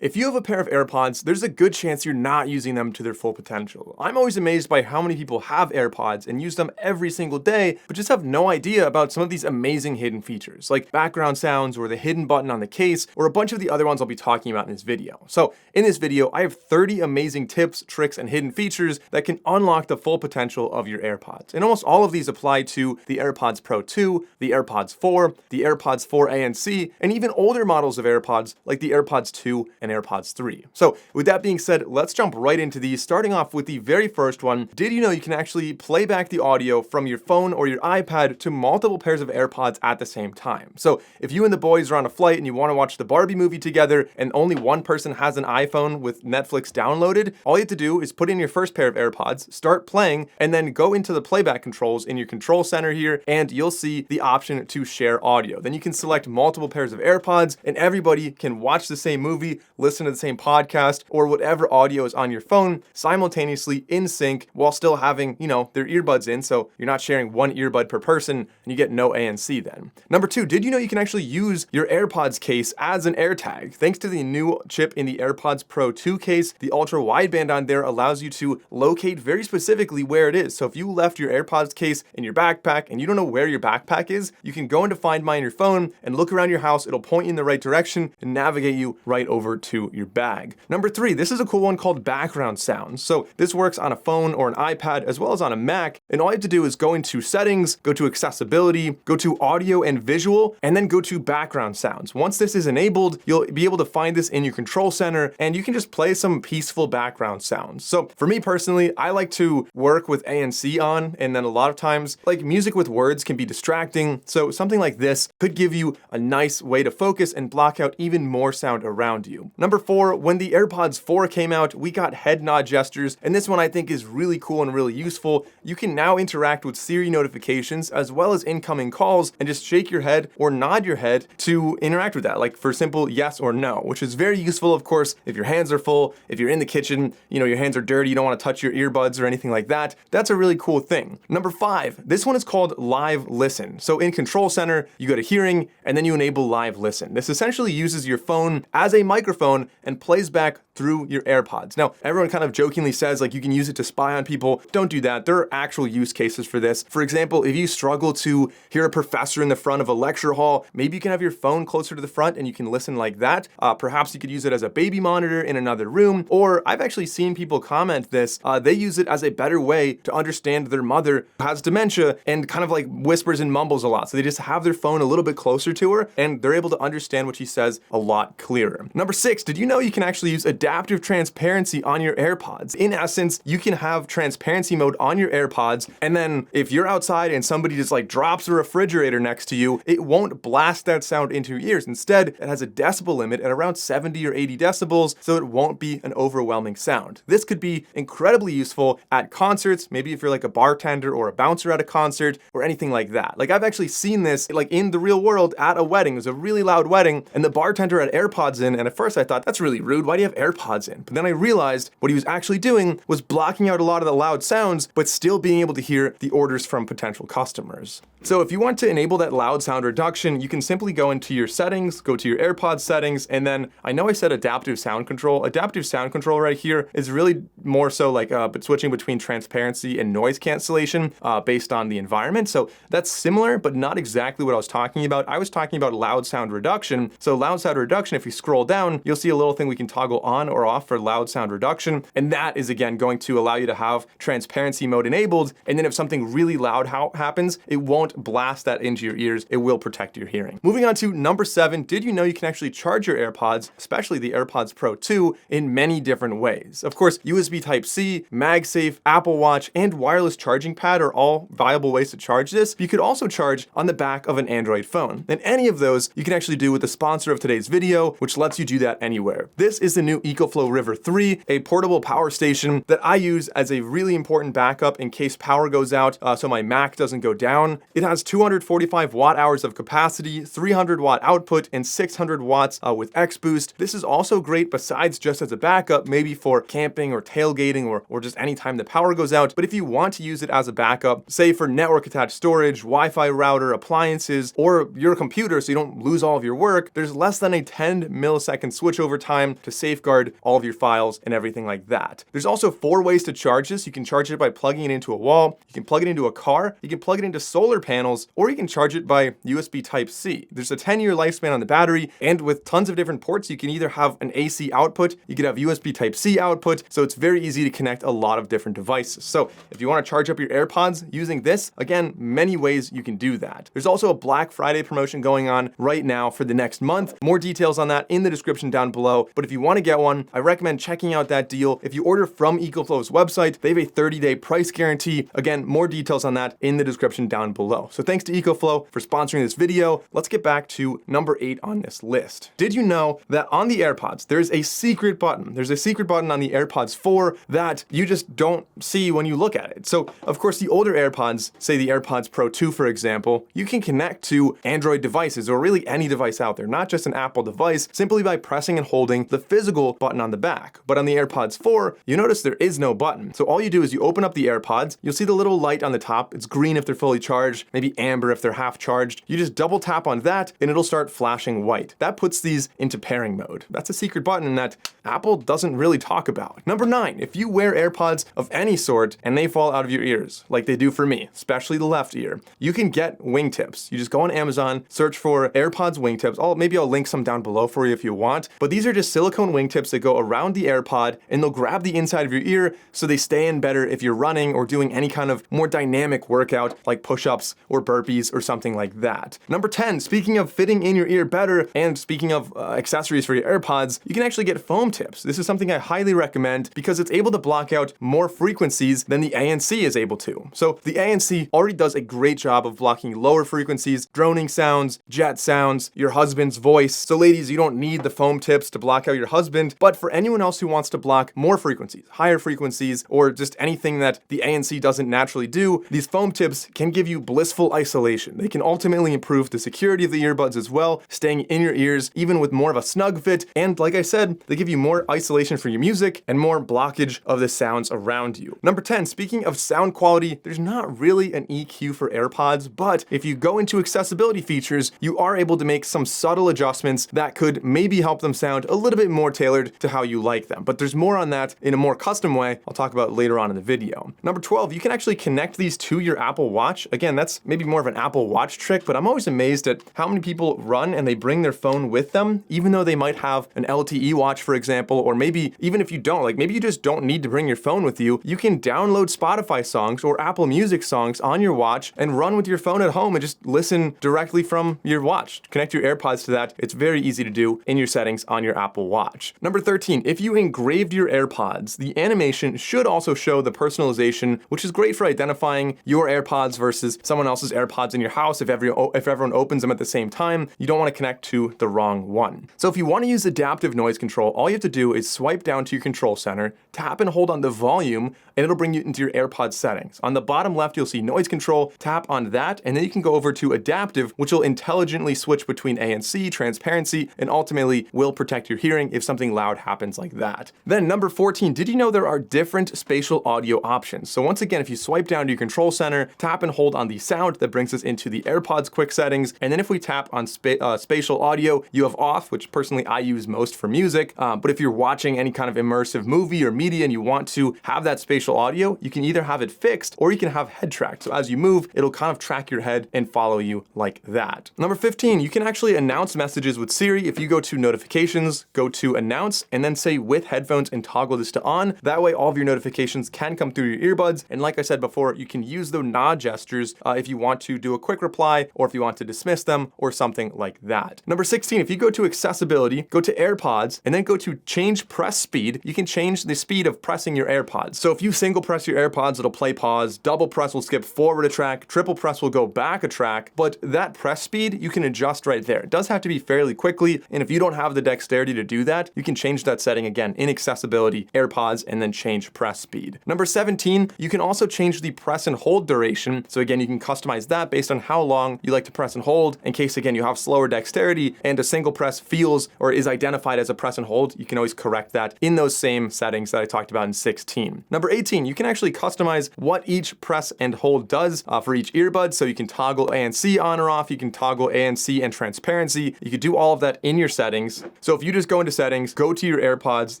If you have a pair of AirPods, there's a good chance you're not using them to their full potential. I'm always amazed by how many people have AirPods and use them every single day, but just have no idea about some of these amazing hidden features, like background sounds or the hidden button on the case, or a bunch of the other ones I'll be talking about in this video. So in this video, I have 30 amazing tips, tricks, and hidden features that can unlock the full potential of your AirPods. And almost all of these apply to the AirPods Pro 2, the AirPods 4, the AirPods 4A and C, and even older models of AirPods like the AirPods 2 and AirPods 3. So with that being said, let's jump right into these, starting off with the very first one. Did you know you can actually play back the audio from your phone or your iPad to multiple pairs of AirPods at the same time? So if you and the boys are on a flight and you want to watch the Barbie movie together and only one person has an iPhone with Netflix downloaded, all you have to do is put in your first pair of AirPods, start playing, and then go into the playback controls in your control center here, and you'll see the option to share audio. Then you can select multiple pairs of AirPods and everybody can watch the same movie, listen to the same podcast, or whatever audio is on your phone simultaneously in sync while still having, their earbuds in, so you're not sharing one earbud per person and you get no ANC then. Number two, did you know you can actually use your AirPods case as an AirTag? Thanks to the new chip in the AirPods Pro 2 case, the ultra wideband on there allows you to locate very specifically where it is. So if you left your AirPods case in your backpack and you don't know where your backpack is, you can go into Find My on your phone and look around your house. It'll point you in the right direction and navigate you right over to your bag. Number three, this is a cool one called background sounds. So this works on a phone or an iPad as well as on a Mac. And all you have to do is go into settings, go to accessibility, go to audio and visual, and then go to background sounds. Once this is enabled, you'll be able to find this in your control center and you can just play some peaceful background sounds. So for me personally, I like to work with ANC on, and then a lot of times, like music with words can be distracting. So something like this could give you a nice way to focus and block out even more sound around you. Number four, when the AirPods 4 came out, we got head nod gestures, and this one I think is really cool and really useful. You can now interact with Siri notifications as well as incoming calls and just shake your head or nod your head to interact with that, like for simple yes or no, which is very useful, of course, if your hands are full, if you're in the kitchen, your hands are dirty, you don't want to touch your earbuds or anything like that. That's a really cool thing. Number five, this one is called Live Listen. So in Control Center, you go to Hearing, and then you enable Live Listen. This essentially uses your phone as a microphone and plays back through your AirPods. Now, everyone kind of jokingly says like you can use it to spy on people. Don't do that. There are actual use cases for this. For example, if you struggle to hear a professor in the front of a lecture hall, maybe you can have your phone closer to the front and you can listen like that. Perhaps you could use it as a baby monitor in another room, or I've actually seen people comment this. They use it as a better way to understand their mother who has dementia and kind of like whispers and mumbles a lot. So they just have their phone a little bit closer to her and they're able to understand what she says a lot clearer. Number six, did you know you can actually use adaptive transparency on your AirPods? In essence, you can have transparency mode on your AirPods, and then if you're outside and somebody just like drops a refrigerator next to you, it won't blast that sound into your ears. Instead, it has a decibel limit at around 70 or 80 decibels, so it won't be an overwhelming sound. This could be incredibly useful at concerts, maybe if you're like a bartender or a bouncer at a concert or anything like that. Like I've actually seen this like in the real world at a wedding. It was a really loud wedding and the bartender had AirPods in, and at first I thought, that's really rude. Why do you have AirPods in? But then I realized what he was actually doing was blocking out a lot of the loud sounds, but still being able to hear the orders from potential customers. So if you want to enable that loud sound reduction, you can simply go into your settings, go to your AirPods settings, and then I know I said adaptive sound control. Adaptive sound control right here is really more so like but switching between transparency and noise cancellation based on the environment. So that's similar, but not exactly what I was talking about. I was talking about loud sound reduction. So loud sound reduction, if you scroll down, you'll see a little thing we can toggle on or off for loud sound reduction. And that is again going to allow you to have transparency mode enabled. And then if something really loud happens, it won't blast that into your ears. It will protect your hearing. Moving on to number seven, did you know you can actually charge your AirPods, especially the AirPods Pro 2, in many different ways? Of course, USB Type-C, MagSafe, Apple Watch, and wireless charging pad are all viable ways to charge this. You could also charge on the back of an Android phone. And any of those you can actually do with the sponsor of today's video, which lets you do that anywhere. This is the new EcoFlow River 3, a portable power station that I use as a really important backup in case power goes out so my Mac doesn't go down. It has 245 watt hours of capacity, 300 watt output, and 600 watts with X Boost. This is also great besides just as a backup, maybe for camping or tailgating or just anytime the power goes out. But if you want to use it as a backup, say for network attached storage, Wi-Fi router, appliances, or your computer so you don't lose all of your work, there's less than a 10 millisecond switchover time to safeguard all of your files and everything like that. There's also 4 ways to charge this. You can charge it by plugging it into a wall, you can plug it into a car, you can plug it into solar panels, or you can charge it by USB Type-C. There's a 10-year lifespan on the battery, and with tons of different ports, you can either have an AC output, you could have USB Type-C output, so it's very easy to connect a lot of different devices. So if you want to charge up your AirPods using this, again, many ways you can do that. There's also a Black Friday promotion going on right now for the next month. More details on that in the description down below, but if you want to get one, I recommend checking out that deal. If you order from EcoFlow's website, they have a 30-day price guarantee. Again, more details on that in the description down below. So thanks to EcoFlow for sponsoring this video. Let's get back to number 8 on this list. Did you know that on the AirPods, there's a secret button? There's a secret button on the AirPods 4 that you just don't see when you look at it. So, of course, the older AirPods, say the AirPods Pro 2, for example, you can connect to Android devices or really any device out there, not just an Apple device, simply by pressing and holding the physical button on the back. But on the AirPods 4, you notice there is no button. So all you do is you open up the AirPods, you'll see the little light on the top. It's green if they're fully charged, maybe amber if they're half charged. You just double tap on that and it'll start flashing white. That puts these into pairing mode. That's a secret button that Apple doesn't really talk about. Number 9, if you wear AirPods of any sort and they fall out of your ears, like they do for me, especially the left ear, you can get wingtips. You just go on Amazon, search for AirPods wingtips. Maybe I'll link some down below for you if you want, but these are just silicone wingtips that go around the AirPod and they'll grab the inside of your ear so they stay in better if you're running or doing any kind of more dynamic workout like push-ups or burpees or something like that. Number 10, speaking of fitting in your ear better and speaking of accessories for your AirPods, you can actually get foam tips. This is something I highly recommend because it's able to block out more frequencies than the ANC is able to. So the ANC already does a great job of blocking lower frequencies, droning sounds, jet sounds, your husband's voice. So ladies, you don't need the foam tips to block out your husband, but for anyone else who wants to block more frequencies, higher frequencies, or just anything that the ANC doesn't naturally do, these foam tips can give you blissful isolation. They can ultimately improve the security of the earbuds as well, staying in your ears even with more of a snug fit, and like I said, they give you more isolation for your music and more blockage of the sounds around you. Number 10, speaking of sound quality, there's not really an EQ for AirPods, but if you go into accessibility features, you are able to make some subtle adjustments that could maybe help them sound a little bit more tailored to how you like them. But there's more on that in a more custom way I'll talk about later on in the video. Number 12, you can actually connect these to your Apple Watch. Again, that's maybe more of an Apple Watch trick, but I'm always amazed at how many people run and they bring their phone with them, even though they might have an LTE watch, for example, or maybe even if you don't, like maybe you just don't need to bring your phone with you, you can download Spotify songs or Apple Music songs on your watch and run with your phone at home and just listen directly from your watch. Connect your AirPods to that. It's very easy to do in your settings on your Apple Watch. Number 13, if you engraved your AirPods, the animation should also show the personalization, which is great for identifying your AirPods versus someone else's AirPods in your house. If everyone opens them at the same time, you don't want to connect to the wrong one. So if you want to use adaptive noise control, all you have to do is swipe down to your control center, tap and hold on the volume, and it'll bring you into your AirPods settings. On the bottom left, you'll see noise control, tap on that, and then you can go over to adaptive, which will intelligently switch between ANC, transparency, and ultimately will protect your hearing if something loud happens like that. Then number 14, did you know there are different spatial audio options? So once again, if you swipe down to your control center, tap and hold on the sound, that brings us into the AirPods quick settings. And then if we tap on spatial audio, you have off, which personally I use most for music. But if you're watching any kind of immersive movie or media and you want to have that spatial audio, you can either have it fixed or you can have head track. So as you move, it'll kind of track your head and follow you like that. Number 15, you can actually announce messages with Siri. If you go to notifications, go to announce, and then say with headphones and toggle this to on. That way all of your notifications can come through your earbuds. And like I said before, you can use the nod gestures if you want to do a quick reply or if you want to dismiss them or something like that. Number 16, if you go to accessibility, go to AirPods, and then go to change press speed, you can change the speed of pressing your AirPods. So if you single press your AirPods, it'll play pause, double press will skip forward a track, triple press will go back a track, but that press speed you can adjust right there. It does have to be fairly quickly, and if you don't have the dexterity to do that, you can change that setting again in accessibility, AirPods, and then change press speed. Number 17, you can also change the press and hold duration. So again, you can customize that based on how long you like to press and hold. In case, again, you have slower dexterity and a single press feels or is identified as a press and hold, you can always correct that in those same settings that I talked about in 16. Number 18, you can actually customize what each press and hold does for each earbud. So you can toggle ANC on or off, you can toggle ANC and transparency. You can do all of that in your settings. So if you just go into settings, go to your AirPods,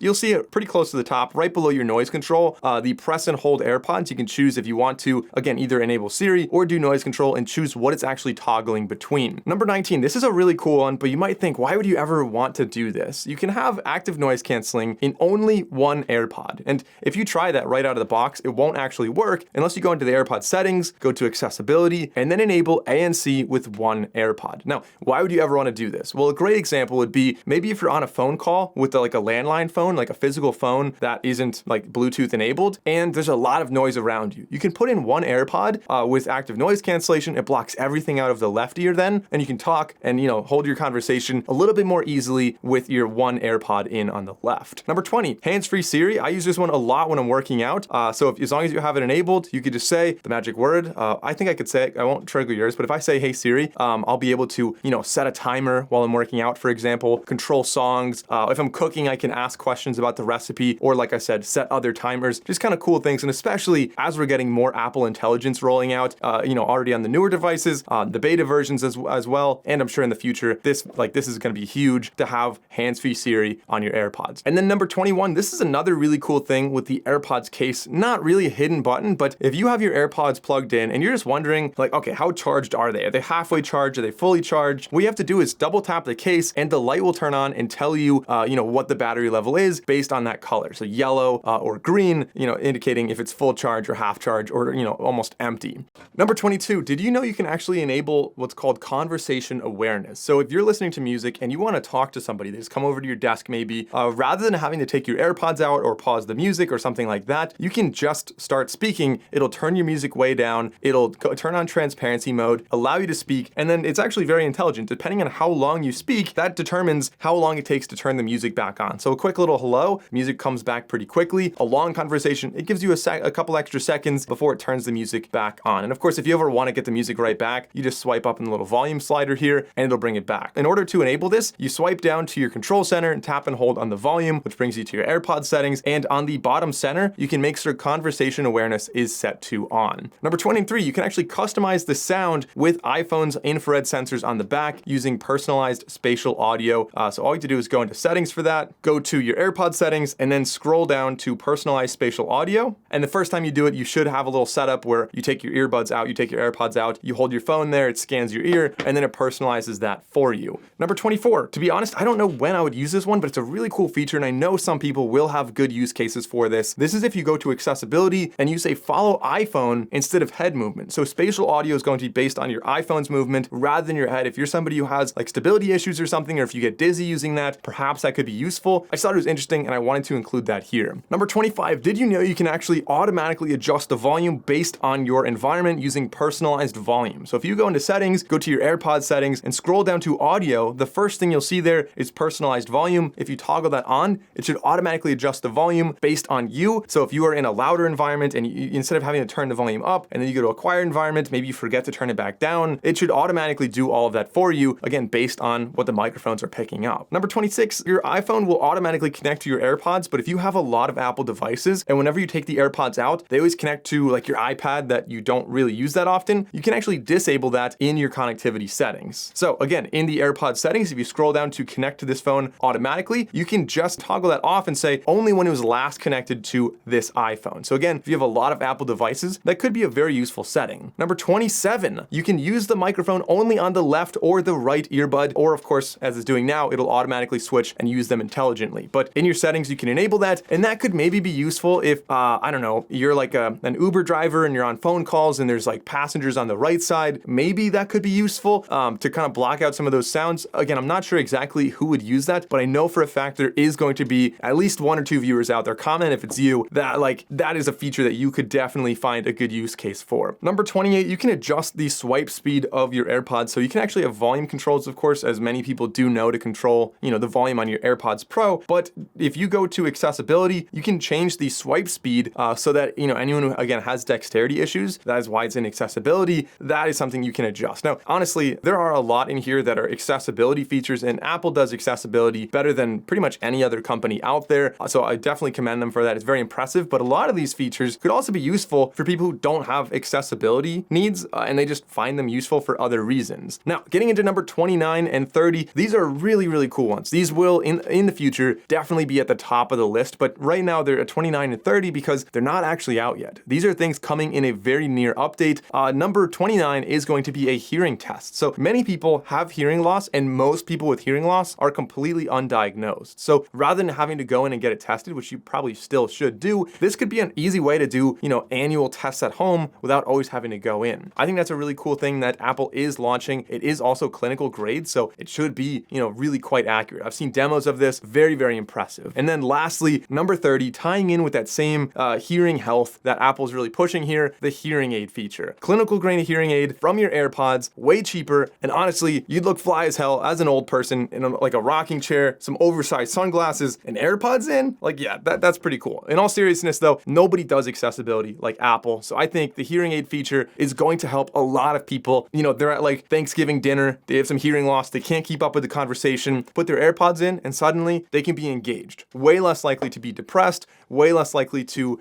you'll see it pretty close to the top, right below your noise control, the press and hold AirPods. You can choose if you want to, again, either enable Siri or do noise control and choose what it's actually toggling between. Number 19, this is a really cool one, but you might think, why would you ever want to do this? You can have active noise canceling in only one AirPod. And if you try that right out of the box, it won't actually work unless you go into the AirPod settings, go to accessibility, and then enable ANC with one AirPod. Now, why would you ever want to do this? Well, a great example would be maybe if you're on a phone call with like a landline phone, like a physical phone that isn't like Bluetooth enabled, and there's a lot of noise around you. You can put in one AirPod with active noise cancellation. It blocks everything out of the left ear then, and you can talk and, hold your conversation a little bit more easily with your one AirPod in on the left. Number 20, hands-free Siri. I use this one a lot when I'm working out. So as long as you have it enabled, you could just say the magic word. I think I could say it. I won't trigger yours, but if I say, hey Siri, I'll be able to, set a timer while I'm working out, for example, control songs. If I'm cooking, I can ask questions about the recipe, or like I said, set other timers, just kind of cool things. And especially as we're getting more Apple Intelligence rolling out, already on the newer devices, the beta versions as well. And I'm sure in the future, this is going to be huge to have hands-free Siri on your AirPods. And then number 21, this is another really cool thing with the AirPods case. Not really a hidden button, but if you have your AirPods plugged in and you're just wondering, like, okay, how charged are they? Are they halfway charged? Are they fully charged? What you have to do is double tap the case and the light will turn on and tell you, what the battery level is based on that color. So yellow or green, indicating if it's full charge or half charge or, almost empty. Number 22, did you know you can actually enable what's called conversation awareness? So if you're listening to music and you want to talk to somebody, they just come over to your desk maybe, rather than having to take your AirPods out or pause the music or something like that, you can just start speaking. It'll turn your music way down. It'll turn on transparency mode, allow you to speak, and then it's actually very intelligent. Depending on how long you speak, that determines how long it takes to turn the music back on. So a quick little hello, music comes back pretty quickly. A long conversation, it gives you a couple extra seconds before it turns the music back on. And of course, if you ever want to get the music right back, you just swipe up in the little volume slider here and it'll bring it back. In order to enable this, you swipe down to your control center and tap and hold on the volume, which brings you to your AirPods settings. And on the bottom center, you can make sure conversation awareness is set to on. Number 23, you can actually customize the sound with iPhone's infrared sensors on the back using personalized spatial audio. So all you have to do is go into settings for that, go to your AirPod settings, and then scroll down to personalized spatial audio. And the first time you do it, you should have a little setup where you take your earbuds out, you take your AirPods out, you hold your phone there, it scans your ear, and then it personalizes that for you. Number 24, to be honest, I don't know when I would use this one, but it's a really cool feature, and I know some people will have good use cases for this. This is if you go to accessibility and you say follow iPhone instead of head movement. So spatial audio is going to be based on your iPhone's movement rather than your head. If you're somebody who has like stability issues or something, or if you get dizzy using that, perhaps that could be useful. I just thought it was interesting and I wanted to include that here. Number 25, did you know you can actually automatically adjust the volume based on your environment using personalized volume? So if you go into settings, go to your AirPods settings and scroll down to audio, the first thing you'll see there is personalized volume. If you toggle that on, it should automatically adjust the volume based on you. So if you are in a louder environment and instead of having to turn the volume up and then you go to a quieter environment, maybe you forget to turn it back down, it should automatically do all of that for you, again, based on what the microphones are picking up. Number 26, your iPhone will automatically connect to your AirPods, but if you have a lot of Apple devices and whenever you take the AirPods out, they always connect to like your iPad that you don't really use that often, you can actually disable that in your connectivity settings. So again, in the AirPods settings, if you scroll down to connect to this phone automatically, you can just toggle that off and say only when it was last connected to this iPhone. So again, if you have a lot of Apple devices, that could be a very useful setting. Number 27, you can use the microphone only on the left or the right earbud, or of course, as it's doing now, it'll automatically switch and use them intelligently. But in your settings, you can enable that, and that could maybe be useful if, I don't know, you're like an Uber driver and you're on phone calls and there's like passengers on the right side. Maybe that could be useful to kind of block out some of those sounds. Again, I'm not sure exactly who would use that, but I know for a fact there is going to be at least one or two viewers out there, comment if it's you, that is a feature that you could definitely find a good use case for. Number 28, you can adjust the swipe speed of your AirPods. So you can actually have volume controls, of course, as many people do know to control, the volume on your AirPods Pro. But if you go to accessibility, you can change the swipe speed so that, anyone who, again, has dexterity issues, that is why it's in accessibility, that is something you can adjust. Now, honestly, there are a lot in here that are accessibility features, and Apple does accessibility better than pretty much any other company out there. So I definitely commend them for that. It's very impressive, but a lot of these features could also be useful for people who don't have accessibility needs, and they just find them useful for other reasons. Now, getting into number 29 and 30, these are really, really cool ones. These will, in the future, definitely be at the top of the list, but right now they're at 29 and 30 because they're not actually out yet. These are things coming in a very near update. Number 29 is going to be a hearing test. So many people have hearing loss, and most people with hearing loss are completely undiagnosed. So rather than having to go in and get it tested, which you probably still should do, this could be an easy way to do, annual tests at home without always having to go in. I think that's a really cool thing that Apple is launching. It is also clinical grade, so it should be, really quite accurate. I've seen demos of this, very, very impressive. And then lastly, number 30, tying in with that same hearing health that Apple's really pushing here, the hearing aid feature. Clinical grade hearing aid from your AirPods, way cheaper, and honestly, you'd look fly as hell as an old person in like a rocking chair, some oversized sunglasses, and AirPods in. Like, yeah, that's pretty cool. In all seriousness though, nobody does accessibility like Apple, so I think the hearing aid feature is going to help a lot of people. They're at like Thanksgiving dinner, they have some hearing loss, they can't keep up with the conversation, put their AirPods in, and suddenly they can be engaged. Way less likely to be depressed, way less likely to,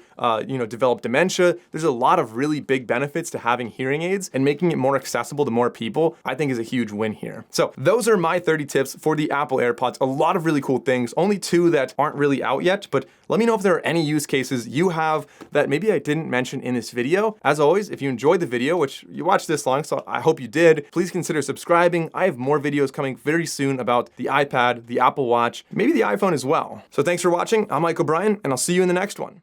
develop dementia. There's a lot of really big benefits to having hearing aids, and making it more accessible to more people, I think, is a huge win here. So those are my 30 tips for the Apple AirPods. A lot of really cool things, only 2 that aren't really out yet, but let me know if there are any use cases you have that maybe I didn't mention in this video. As always, if you enjoyed the video, which you watched this long, so I hope you did, please consider subscribing. I have more videos coming very soon about the iPad, the Apple Watch, maybe the iPhone as well. So thanks for watching. I'm Mike O'Brien, and I'll see you in the next one.